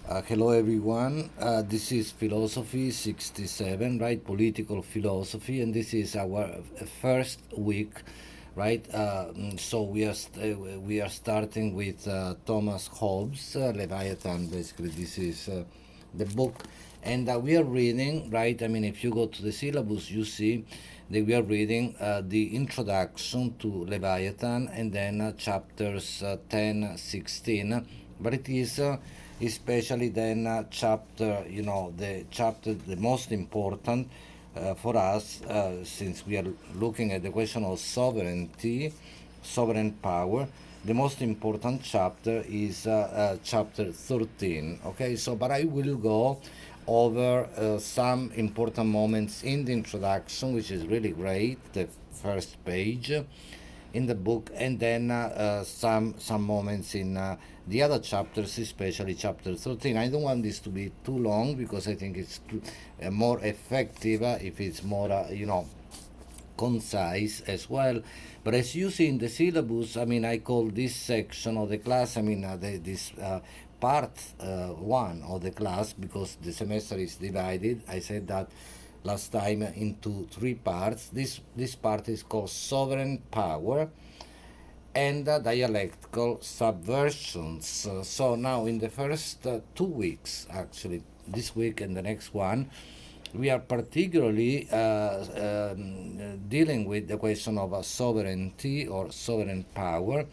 Hello everyone. This is Philosophy 67, right? Political philosophy, and this is our first week, right? So we are starting with Thomas Hobbes, Leviathan. Basically, this is the book, and we are reading, right? I mean, if you go to the syllabus, you see that we are reading the introduction to Leviathan, and then chapters 10, 16. But it is especially then chapter, the most important for us, since we are looking at the question of sovereignty, sovereign power. The most important chapter is chapter 13. Okay, so but I will go over some important moments in the introduction, which is really great, the first page in the book, and then some moments in the other chapters, especially chapter 13. I don't want this to be too long because I think it's more effective if it's more, concise as well. But as you see in the syllabus, I mean, I call this section of the class, I mean, this part one of the class, because the semester is divided. I said that last time into three parts. This part is called sovereign power and dialectical subversions. So now in the first 2 weeks, actually, this week and the next one, we are particularly dealing with the question of sovereignty or sovereign power.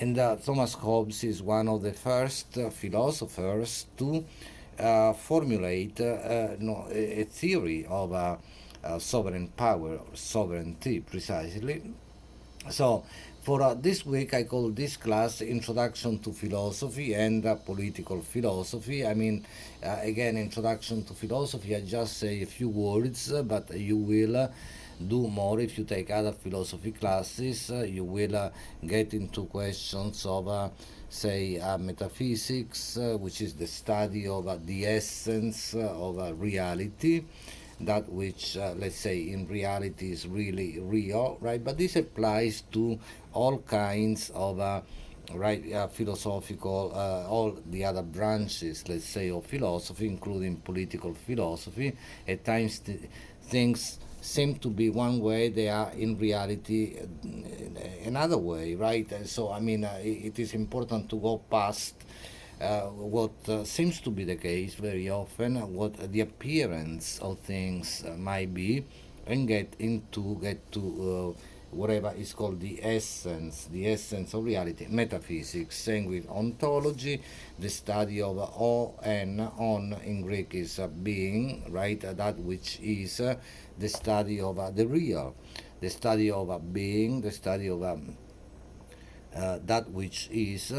And Thomas Hobbes is one of the first philosophers to formulate a theory of sovereign power, or sovereignty precisely. So, for this week, I call this class Introduction to Philosophy and Political Philosophy. I mean, again, Introduction to Philosophy, I just say a few words, but you will do more if you take other philosophy classes. You will get into questions of, say, metaphysics, which is the study of the essence of reality, that which, let's say, in reality is really real, right? But this applies to all kinds of philosophical, all the other branches, let's say, of philosophy, including political philosophy. At times, things seem to be one way, they are in reality another way, right? So, I mean, it is important to go past what seems to be the case very often, what the appearance of things might be, and get to whatever is called the essence of reality, metaphysics, saying with ontology, the study of on in Greek is being, right? That which is the study of the real, the study of being, the study of that which is,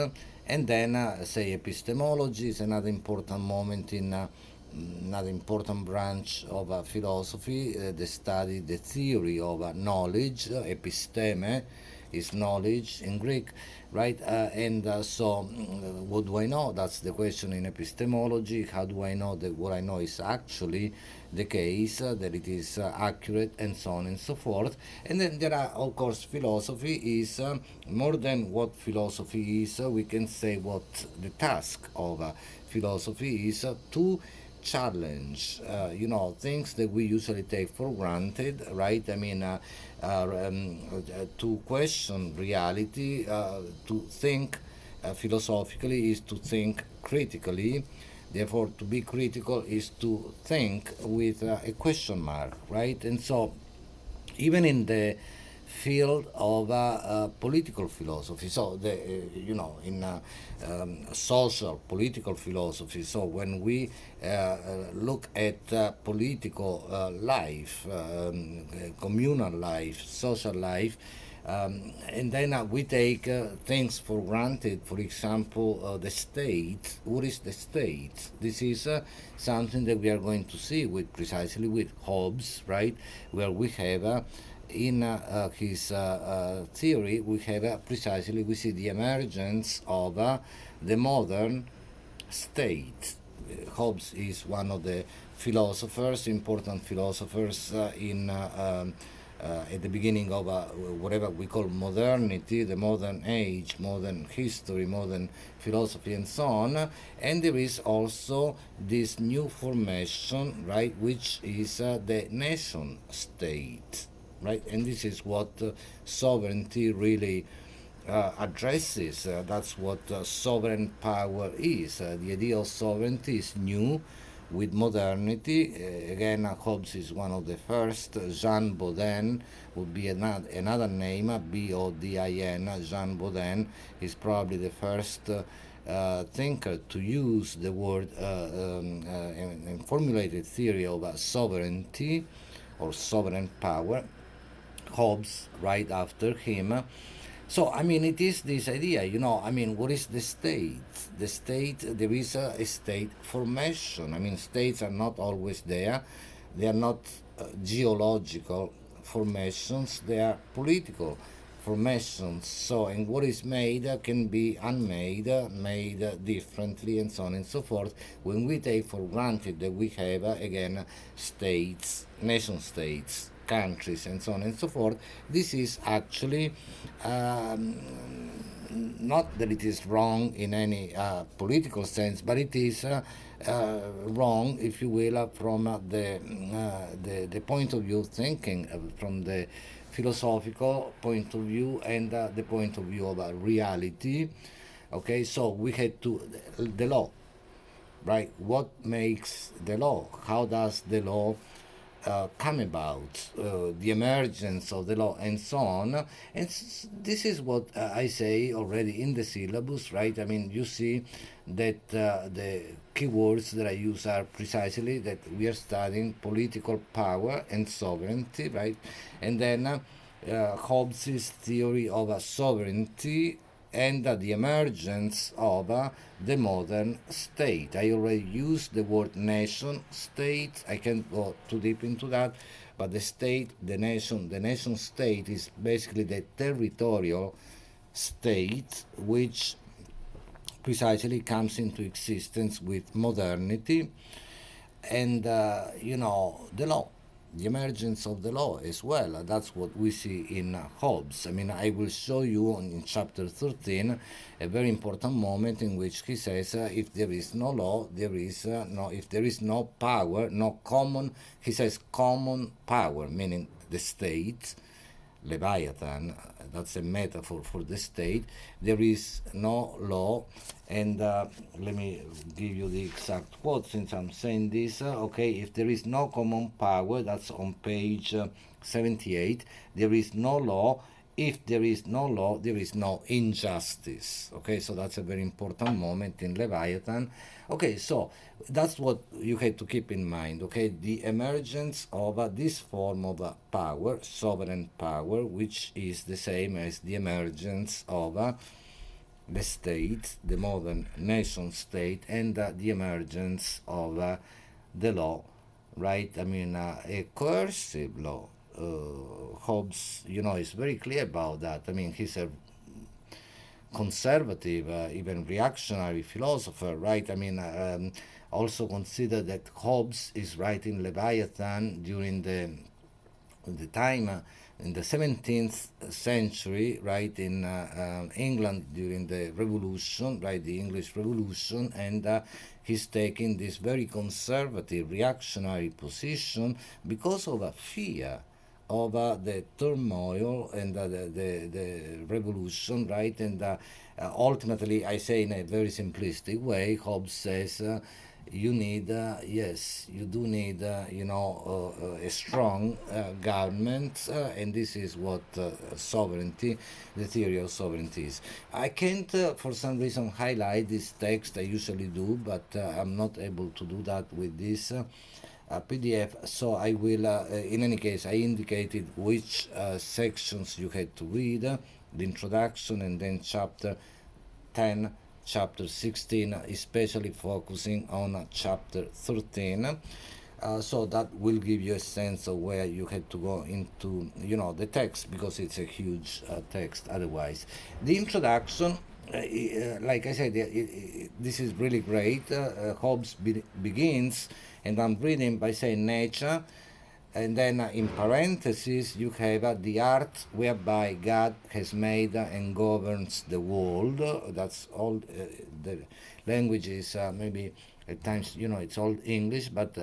and then say epistemology is another important moment in another important branch of philosophy, the study, the theory of knowledge. Episteme is knowledge in Greek, right? What do I know? That's the question in epistemology. How do I know that what I know is actually the case, that it is accurate, and so on and so forth? And then there are, of course, philosophy is more than what philosophy is. We can say what the task of philosophy is to challenge, things that we usually take for granted, right? I mean, to question reality, to think philosophically is to think critically. Therefore, to be critical is to think with a question mark, right? And so, even in the field of political philosophy. So, in social political philosophy. So, when we look at political life, communal life, social life, and then we take things for granted. For example, the state. What is the state? This is something that we are going to see with precisely with Hobbes, right? Where we have in his theory, we have precisely we see the emergence of the modern state. Hobbes is one of the philosophers, important philosophers in at the beginning of whatever we call modernity, the modern age, modern history, modern philosophy, and so on. And there is also this new formation, right, which is the nation state, right? And this is what sovereignty really addresses. That's what sovereign power is. The idea of sovereignty is new with modernity. Again, Hobbes is one of the first. Jean Bodin would be another name, Bodin. Jean Bodin is probably the first thinker to use the word and formulated theory of sovereignty or sovereign power. Hobbes, right after him. So, I mean, it is this idea, I mean, what is the state? The state, there is a state formation. I mean, states are not always there. They are not geological formations, they are political formations. So, and what is made can be unmade, made differently, and so on and so forth. When we take for granted that we have, again, states, nation states, countries, and so on and so forth, this is actually not that it is wrong in any political sense, but it is wrong, if you will, from the point of view of thinking, from the philosophical point of view and the point of view of reality. Okay, so we had to the law, right? What makes the law? How does the law come about, the emergence of the law, and so on. And this is what I say already in the syllabus, right? I mean, you see that the keywords that I use are precisely that we are studying political power and sovereignty, right? And then Hobbes' theory of sovereignty and the emergence of the modern state. I already used the word nation state. I can't go too deep into that, but the state, the nation state is basically the territorial state which precisely comes into existence with modernity and the law, the emergence of the law as well. That's what we see in Hobbes. I mean, I will show you in chapter 13 a very important moment in which he says, if there is no law, if there is no power, no common, he says common power, meaning the state, Leviathan, that's a metaphor for the state, there is no law. And let me give you the exact quote since I'm saying this. Okay, if there is no common power, that's on page 78, there is no law. If there is no law, there is no injustice. Okay, so that's a very important moment in Leviathan. Okay, so that's what you have to keep in mind. Okay, the emergence of this form of power, sovereign power, which is the same as the emergence of the state, the modern nation state, and the emergence of the law, right? I mean, a coercive law. Hobbes, is very clear about that. I mean, he's a conservative, even reactionary philosopher, right? I mean, also consider that Hobbes is writing Leviathan during the time in the 17th century, right, in England during the Revolution, right, the English Revolution, and he's taking this very conservative, reactionary position because of a fear of the turmoil and the revolution, right? And ultimately, I say in a very simplistic way, Hobbes says, you need, yes, you do need, a strong government, and this is what sovereignty, the theory of sovereignty is. I can't, for some reason, highlight this text. I usually do, but I'm not able to do that with this PDF. So I will, in any case, I indicated which sections you had to read, the introduction, and then chapter 10, chapter 16, especially focusing on chapter 13. So that will give you a sense of where you had to go into, the text, because it's a huge text otherwise. The introduction, like I said, this is really great. Hobbes begins, and I'm reading by saying nature and then in parentheses you have the art whereby God has made and governs the world. That's all. The language is maybe at times, it's all English, but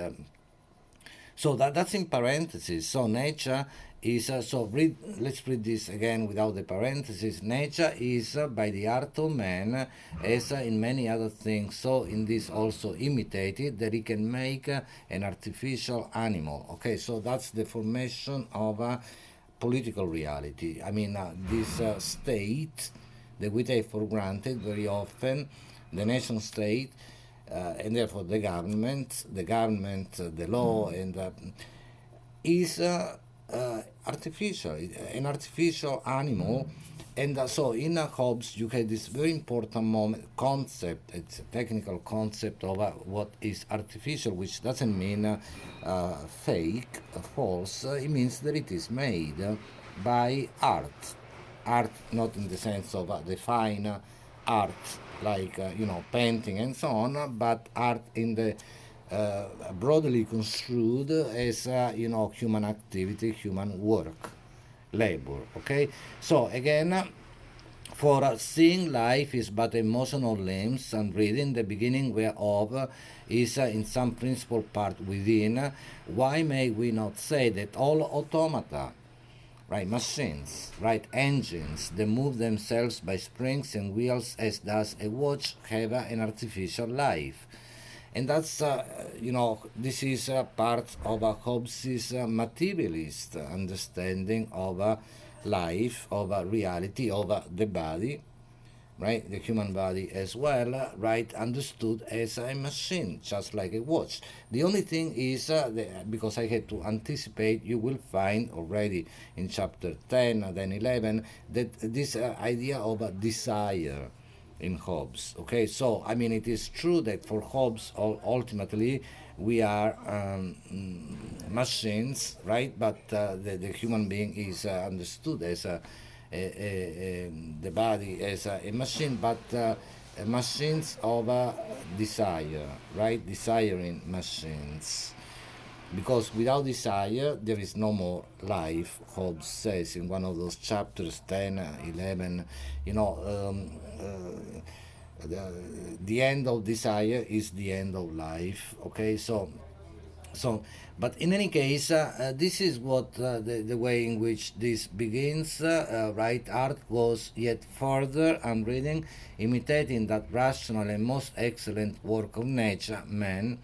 so that's in parentheses. So nature is let's read this again without the parentheses. Nature is by the art of man, as in many other things. So in this also imitated that he can make an artificial animal. Okay, so that's the formation of a political reality. I mean, this state that we take for granted very often, the nation state, and therefore the law, and is artificial, an artificial animal. And so in Hobbes, you have this very important concept. It's a technical concept of what is artificial, which doesn't mean fake, false. It means that it is made by art. Art, not in the sense of the fine art like painting and so on, but art in the broadly construed as human activity, human work, labor. Okay, so again, for seeing life is but emotional limbs, and reading the beginning whereof is in some principal part within. Why may we not say that all automata, right, machines, right, engines that move themselves by springs and wheels, as does a watch, have an artificial life? And that's, this is part of Hobbes' materialist understanding of life, of reality, of the body, right? The human body as well, right? Understood as a machine, just like a watch. The only thing is, because I had to anticipate, you will find already in chapter 10, then 11, that this idea of a desire in Hobbes. Okay, so I mean, it is true that for Hobbes, ultimately, we are machines, right? But the human being is understood as the body as a machine, but machines of desire, right? Desiring machines. Because without desire, there is no more life, Hobbes says in one of those chapters, 10, 11. The end of desire is the end of life. Okay, so, but in any case, this is what the way in which this begins. Right, art goes yet further. I'm reading, imitating that rational and most excellent work of nature, man.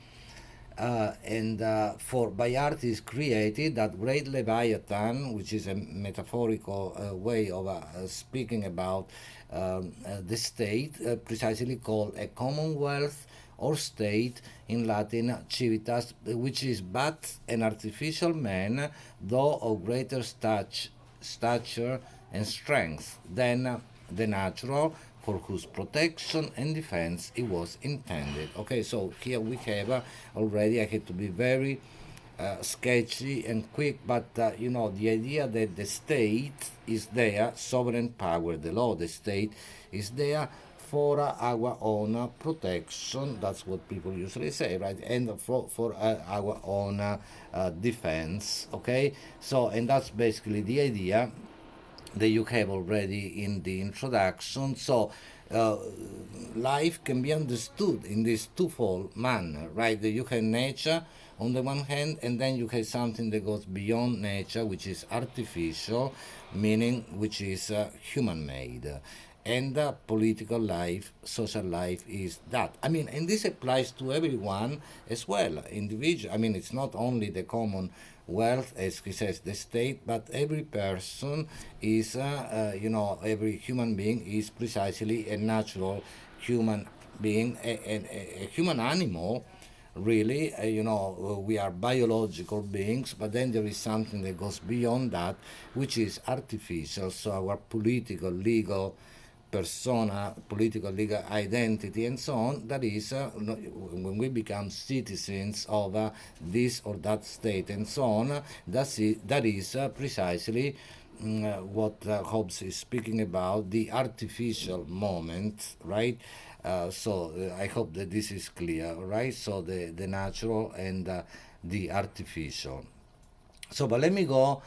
And for by art is created that great Leviathan, which is a metaphorical way of speaking about the state, precisely called a commonwealth or state, in Latin civitas, which is but an artificial man, though of greater stature and strength than the natural, for whose protection and defense it was intended. Okay, so here we have already, I had to be very sketchy and quick, but the idea that the state is there, sovereign power, the law, the state is there for our own protection. That's what people usually say, right? And for our own defense. Okay, so and that's basically the idea that you have already in the introduction. So life can be understood in this twofold manner, right? That you have nature on the one hand, and then you have something that goes beyond nature, which is artificial, meaning which is human-made. And political life, social life is that. I mean, and this applies to everyone as well, individual. I mean, it's not only the common wealth, as he says, the state, but every person is, every human being is precisely a natural human being, a human animal. Really, we are biological beings, but then there is something that goes beyond that, which is artificial. So our political, legal persona, political, legal identity, and so on, that is, when we become citizens of this or that state, and so on, that is precisely what Hobbes is speaking about, the artificial moment, right? I hope that this is clear, right? So the natural and the artificial. So, but let me go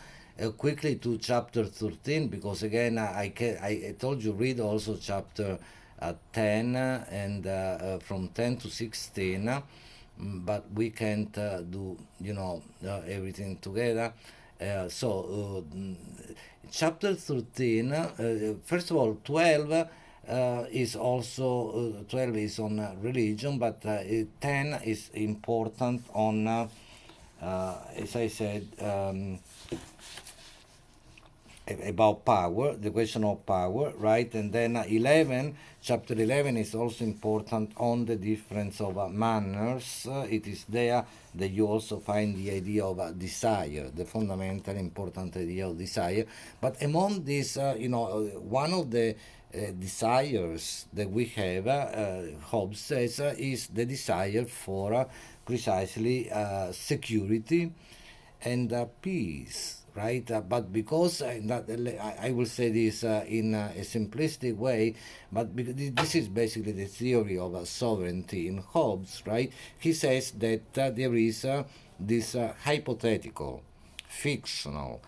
quickly to chapter 13, because again, I told you read also chapter 10 and from 10 to 16, but we can't do, everything together. Chapter 13, first of all, 12 is also 12 is on religion, but 10 is important on as I said, about power, the question of power, right? And then 11, chapter 11 is also important on the difference of manners. It is there that you also find the idea of desire, the fundamental important idea of desire. But among these, one of the desires that we have, Hobbes says, is the desire for precisely security and peace, right? But because I will say this in a simplistic way, but because this is basically the theory of sovereignty in Hobbes, right? He says that there is this hypothetical, fictional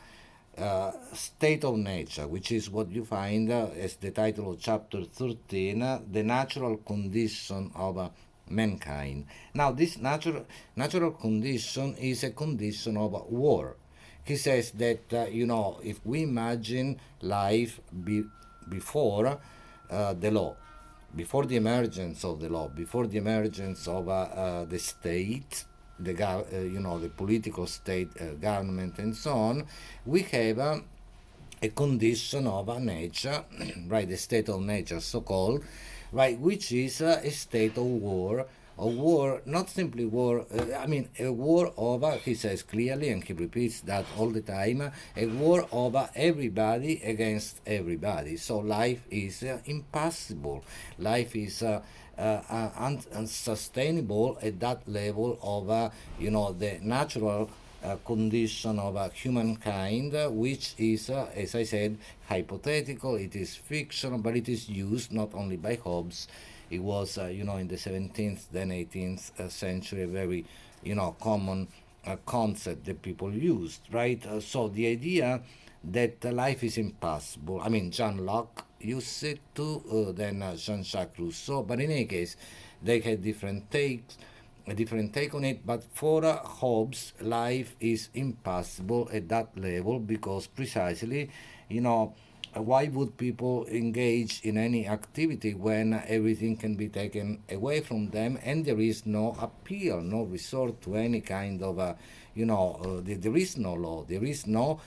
state of nature, which is what you find as the title of chapter 13, the natural condition of mankind. Now, this natural condition is a condition of war. He says that, if we imagine life before the law, before the emergence of the law, before the emergence of the state, the political state, government, and so on, we have a condition of nature, right, a state of nature, so called, right, which is a state of war. A war, not simply war, a war over, he says clearly, and he repeats that all the time, a war over everybody against everybody. So life is impossible. Life is unsustainable at that level of, the natural condition of humankind, which is, as I said, hypothetical, it is fictional, but it is used not only by Hobbes. It was, in the 17th, then 18th century, a very, common concept that people used, right? So the idea that life is impossible. I mean, John Locke used it too, then Jean-Jacques Rousseau, but in any case, they had different takes, a different take on it. But for Hobbes, life is impossible at that level because precisely, why would people engage in any activity when everything can be taken away from them and there is no appeal, no resort to any kind of, there is no law, there is no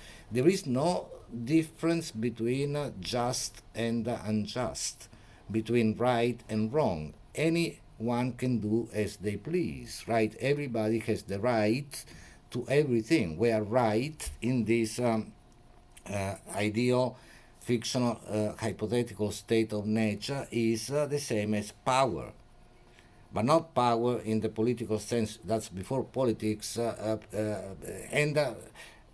difference between just and unjust, between right and wrong. Anyone can do as they please, right? Everybody has the right to everything. We are right in this ideal, fictional, hypothetical state of nature is the same as power, but not power in the political sense. That's before politics, and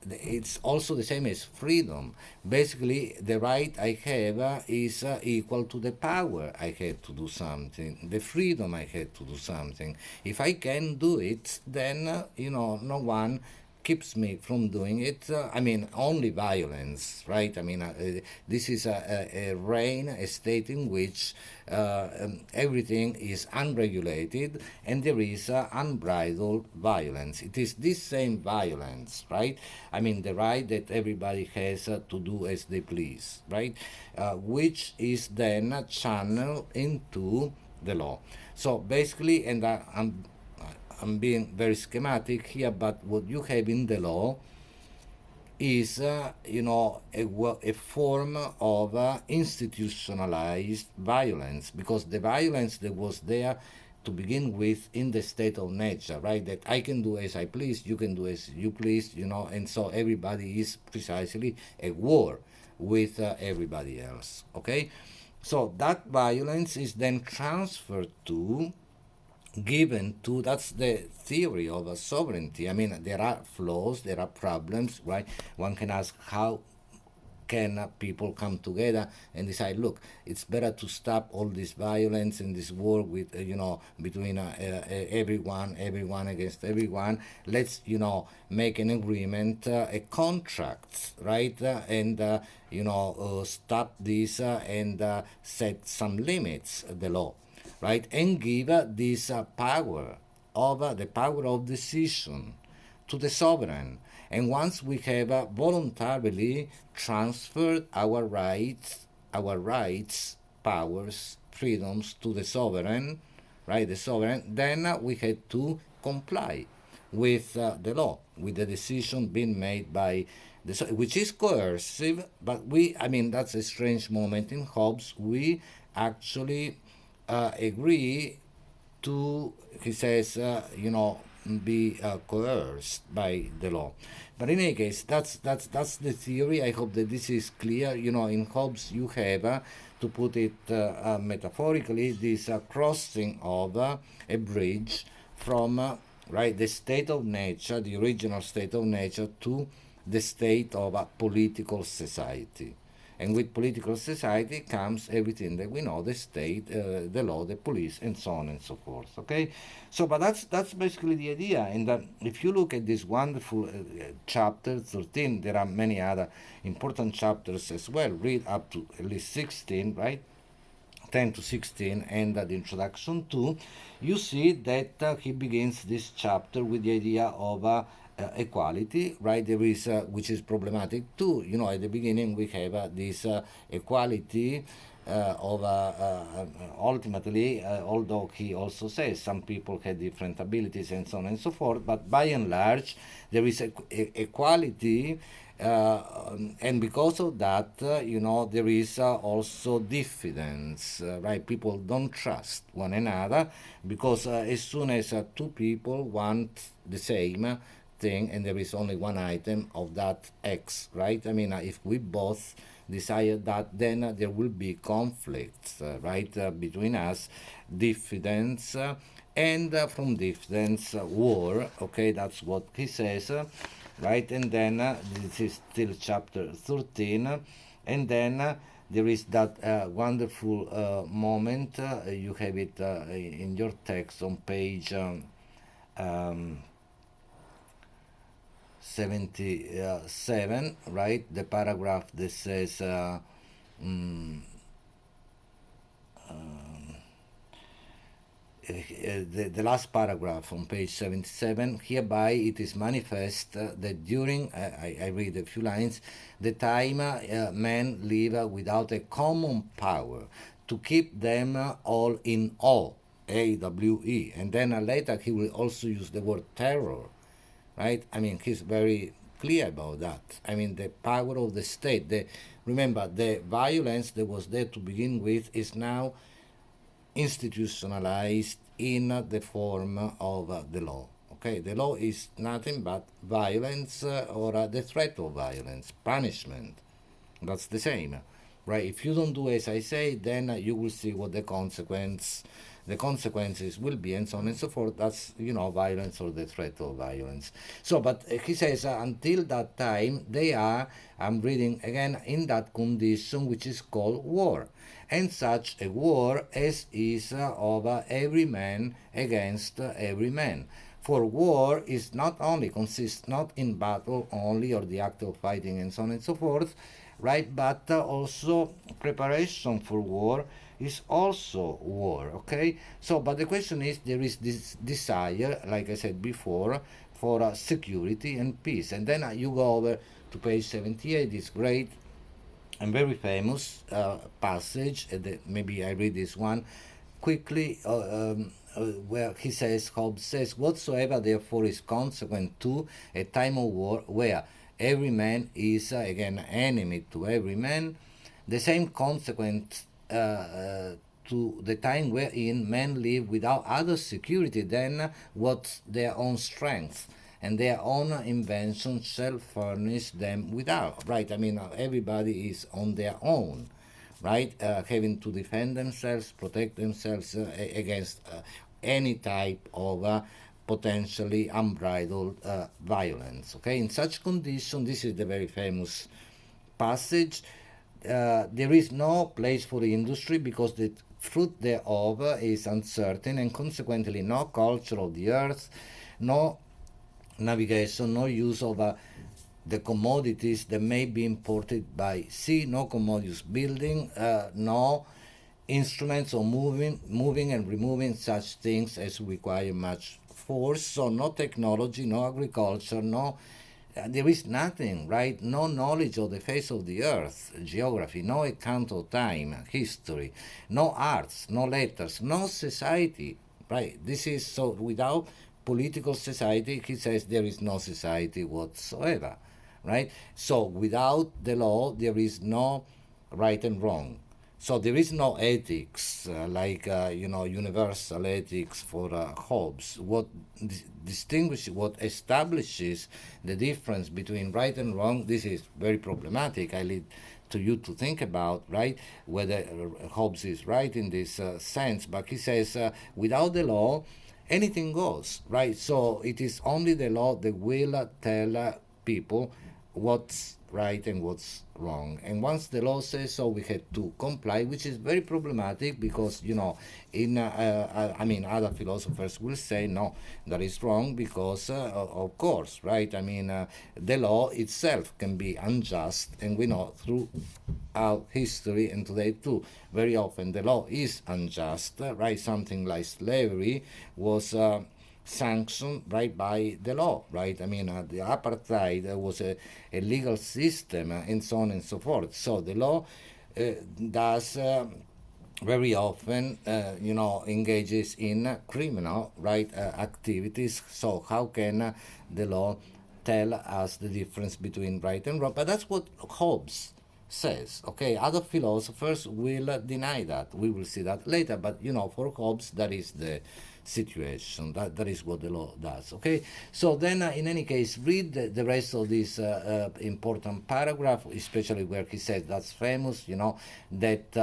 it's also the same as freedom. Basically, the right I have is equal to the power I had to do something, the freedom I had to do something. If I can do it, then no one keeps me from doing it. Only violence, right? This is a reign, a state in which everything is unregulated and there is unbridled violence. It is this same violence, right? The right that everybody has to do as they please, right? Which is then channeled into the law. So basically, and I'm being very schematic here, but what you have in the law is, a form of institutionalized violence, because the violence that was there to begin with in the state of nature, right? That I can do as I please, you can do as you please, and so everybody is precisely at war with everybody else, okay? So that violence is then transferred to, given to, that's the theory of sovereignty. There are flaws, there are problems, right? One can ask, how can people come together and decide, look, it's better to stop all this violence and this war with between everyone against everyone. Let's make an agreement, a contract, right? And stop this and set some limits, the law, right? And give this power of the power of decision to the sovereign. And once we have voluntarily transferred our rights, powers, freedoms to the sovereign, right? The sovereign, then we had to comply with the law, with the decision being made by which is coercive. But that's a strange moment in Hobbes. We actually agree to, he says, be coerced by the law. But in any case, that's the theory. I hope that this is clear. In Hobbes, you have, to put it metaphorically, this crossing of a bridge from right, the state of nature, the original state of nature, to the state of a political society. And with political society comes everything that we know: the state, the law, the police, and so on and so forth. Okay, so but that's basically the idea. And if you look at this wonderful chapter 13, there are many other important chapters as well. Read up to at least 16, right? 10 to 16, and the introduction to, you see that he begins this chapter with the idea of equality, right? There is, which is problematic too. At the beginning we have this equality of ultimately, although he also says some people have different abilities and so on and so forth, but by and large there is equality. And because of that, there is also diffidence, right? People don't trust one another because as soon as two people want the same thing and there is only one item of that X, right? If we both desire that, then there will be conflicts, right, between us, diffidence, and from diffidence, war. Okay, that's what he says. Right, and then this is still chapter 13, and then there is that wonderful moment. You have it in your text on page 77, right? The paragraph that says. The last paragraph on page 77, hereby it is manifest that during, I read a few lines, the time men live without a common power to keep them all in awe, AWE. And then later he will also use the word terror, right? He's very clear about that. The power of the state. Remember, the violence that was there to begin with is now institutionalized in the form of the law. Okay, the law is nothing but violence or the threat of violence, punishment. That's the same, right? If you don't do as I say, then you will see what the consequences will be, and so on and so forth. That's violence or the threat of violence. So, but he says until that time they are, I'm reading again, in that condition which is called war, and such a war as is of every man against every man. For war is not only consists not in battle only, or the act of fighting and so on and so forth, right? But also preparation for war is also war. Okay. So, but the question is, there is this desire, like I said before, for security and peace. And then you go over to page 78. This great and very famous passage. Maybe I read this one quickly, where he says, Hobbes says, whatsoever therefore is consequent to a time of war, where every man is again enemy to every man, the same consequent to the time wherein men live without other security than what their own strength and their own invention shall furnish them without. Right? Everybody is on their own, right? Having to defend themselves, protect themselves against any type of potentially unbridled violence. Okay, in such condition, this is the very famous passage, there is no place for the industry because the fruit thereof is uncertain, and consequently no culture of the earth, no navigation, no use of the commodities that may be imported by sea, no commodious building, no instruments of moving and removing such things as require much force. So no technology, no agriculture, no there is nothing, right? No knowledge of the face of the earth, geography, no account of time, history, no arts, no letters, no society, right? This is so without political society, he says there is no society whatsoever, right? So without the law, there is no right and wrong. So there is no ethics like universal ethics for Hobbes. What distinguishes, what establishes the difference between right and wrong? This is very problematic. I leave to you to think about, right, whether Hobbes is right in this sense. But he says without the law, anything goes, right? So it is only the law that will tell people what's right and what's wrong. And once the law says so, we had to comply, which is very problematic because, in other philosophers will say no, that is wrong because, of course, right? The law itself can be unjust, and we know throughout history and today too, very often the law is unjust, right? Something like slavery was sanctioned right by the law, right? The apartheid was a legal system, and so on and so forth. So the law does very often, engages in criminal, right, activities. So how can the law tell us the difference between right and wrong? But that's what Hobbes says. Okay, other philosophers will deny that. We will see that later. But for Hobbes, that is the situation. That is what the law does. Okay, so then in any case, read the rest of this important paragraph, especially where he says that's famous, that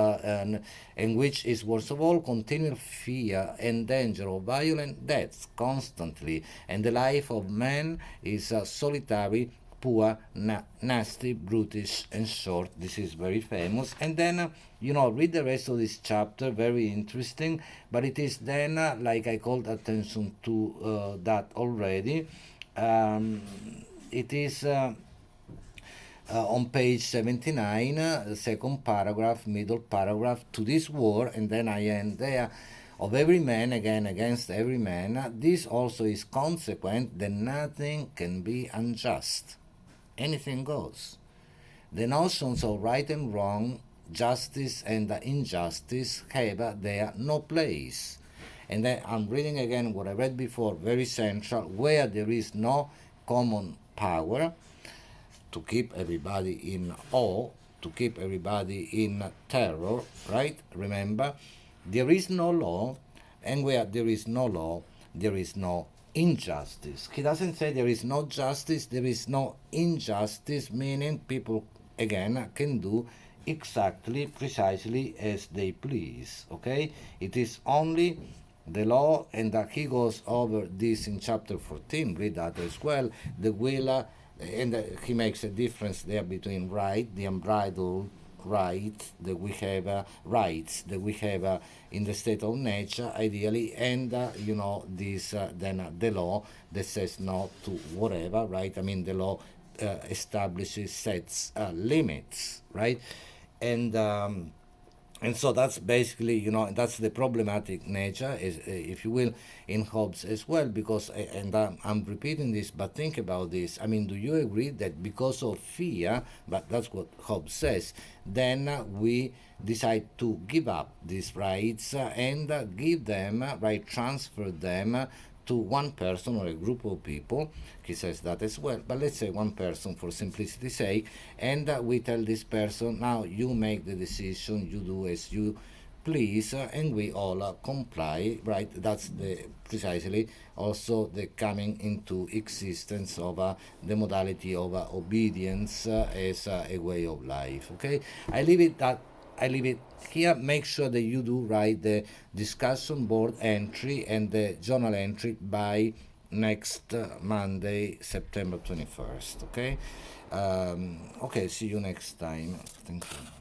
and which is worst of all continual fear and danger of violent deaths constantly, and the life of man is solitary, poor, nasty, brutish, and short. This is very famous. And then, read the rest of this chapter, very interesting. But it is then, like I called attention to that already. It is on page 79, the second paragraph, middle paragraph, to this war, and then I end there. Of every man, again, against every man, this also is consequent that nothing can be unjust. Anything goes. The notions of right and wrong, justice and injustice have there no place. And then I'm reading again what I read before, very central, where there is no common power to keep everybody in awe, to keep everybody in terror, right? Remember, there is no law, and where there is no law, there is no injustice. He doesn't say there is no justice, there is no injustice, meaning people, again, can do exactly, precisely as they please, okay? It is only the law, and he goes over this in chapter 14, read that as well, the will, and he makes a difference there between right, the unbridled right that we have, rights that we have in the state of nature, ideally, and this then the law that says no to whatever, right? The law establishes, sets limits, right? And so that's basically, that's the problematic nature, if you will, in Hobbes as well, because, and I'm repeating this, but think about this. Do you agree that because of fear, but that's what Hobbes says, then we decide to give up these rights and give them, right, transfer them to one person or a group of people. He says that as well, but let's say one person for simplicity's sake, and we tell this person, now you make the decision, you do as you please, and we all comply, right? That's precisely also the coming into existence of the modality of obedience as a way of life. Okay, I leave it here. Make sure that you do write the discussion board entry and the journal entry by next Monday, September 21st. Okay. Okay. See you next time. Thank you.